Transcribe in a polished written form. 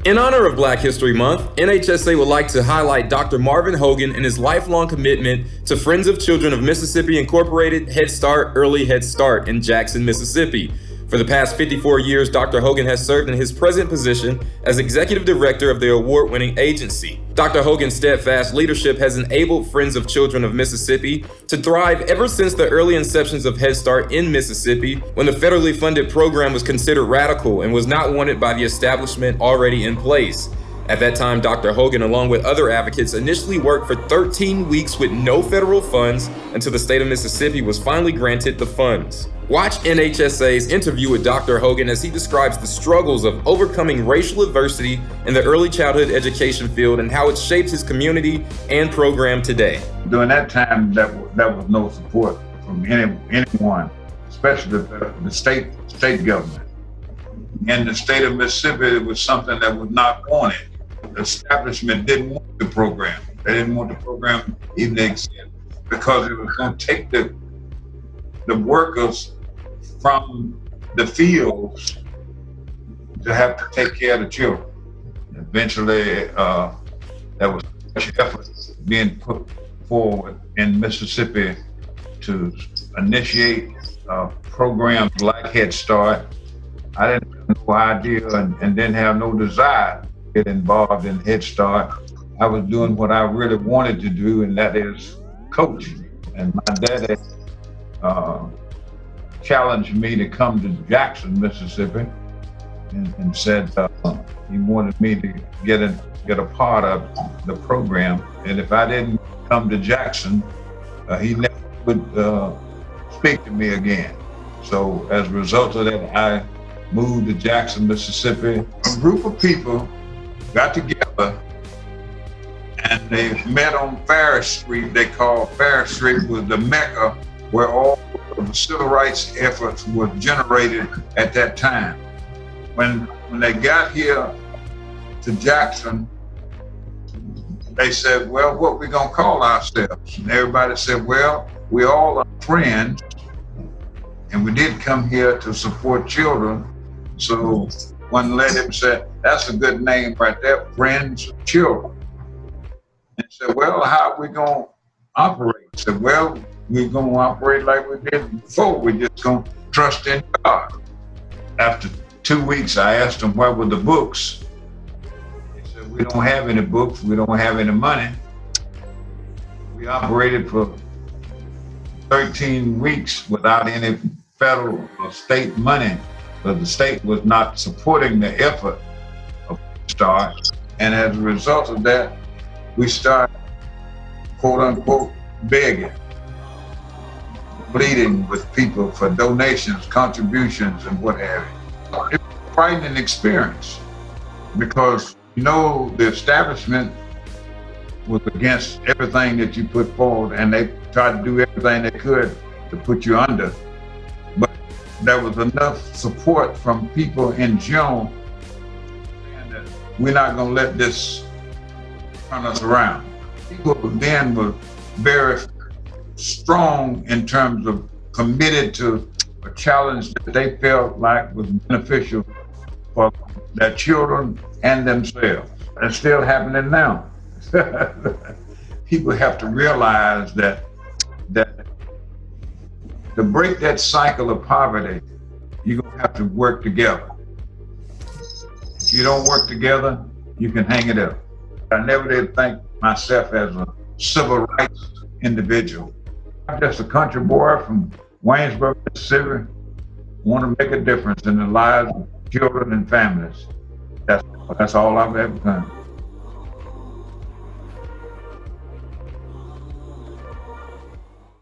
In honor of Black History Month, NHSA would like to highlight Dr. Marvin Hogan and his lifelong commitment to Friends of Children of Mississippi Incorporated Head Start Early Head Start in Jackson, Mississippi. For the past 54 years, Dr. Hogan has served in his present position as Executive Director of the award-winning agency. Dr. Hogan's steadfast leadership has enabled Friends of Children of Mississippi to thrive ever since the early inceptions of Head Start in Mississippi, when the federally funded program was considered radical and was not wanted by the establishment already in place. At that time, Dr. Hogan, along with other advocates, initially worked for 13 weeks with no federal funds until the state of Mississippi was finally granted the funds. Watch NHSA's interview with Dr. Hogan as he describes the struggles of overcoming racial adversity in the early childhood education field and how it shaped his community and program today. During that time, that was no support from anyone, especially the state government. In the state of Mississippi, it was something that was not wanted. The establishment didn't want the program. They didn't want the program even to exist because it was going to take the workers from the fields to have to take care of the children. Eventually, there was much effort being put forward in Mississippi to initiate programs like Head Start. I didn't have no idea and didn't have no desire to get involved in Head Start. I was doing what I really wanted to do, and that is coach. And my daddy challenged me to come to Jackson, Mississippi, and said he wanted me to get a part of the program. And if I didn't come to Jackson, he never would speak to me again. So as a result of that, I moved to Jackson, Mississippi. A group of people got together and they met on Ferris Street. They called Ferris Street was the mecca where all of the civil rights efforts were generated at that time. When they got here to Jackson, they said, well, what we gonna call ourselves? And everybody said, well, we all are friends, and we did come here to support children. So one lady said, that's a good name right there, Friends of Children. And said, well, how are we gonna operate? I said, well, we're gonna operate like we did before. We're just gonna trust in God. After 2 weeks, I asked them, where were the books? They said, we don't have any books. We don't have any money. We operated for 13 weeks without any federal or state money, but the state was not supporting the effort of START. And as a result of that, we started, quote unquote, begging, pleading with people for donations, contributions, and what have you. It was a frightening experience because, the establishment was against everything that you put forward, and they tried to do everything they could to put you under. But there was enough support from people in general saying that we're not going to let this turn us around. People then were very strong in terms of committed to a challenge that they felt like was beneficial for their children and themselves. It's still happening now. People have to realize that to break that cycle of poverty, you're gonna have to work together. If you don't work together, you can hang it up. I never did think myself as a civil rights individual. I'm just a country boy from Waynesboro, Mississippi, want to make a difference in the lives of children and families. That's all I've ever done.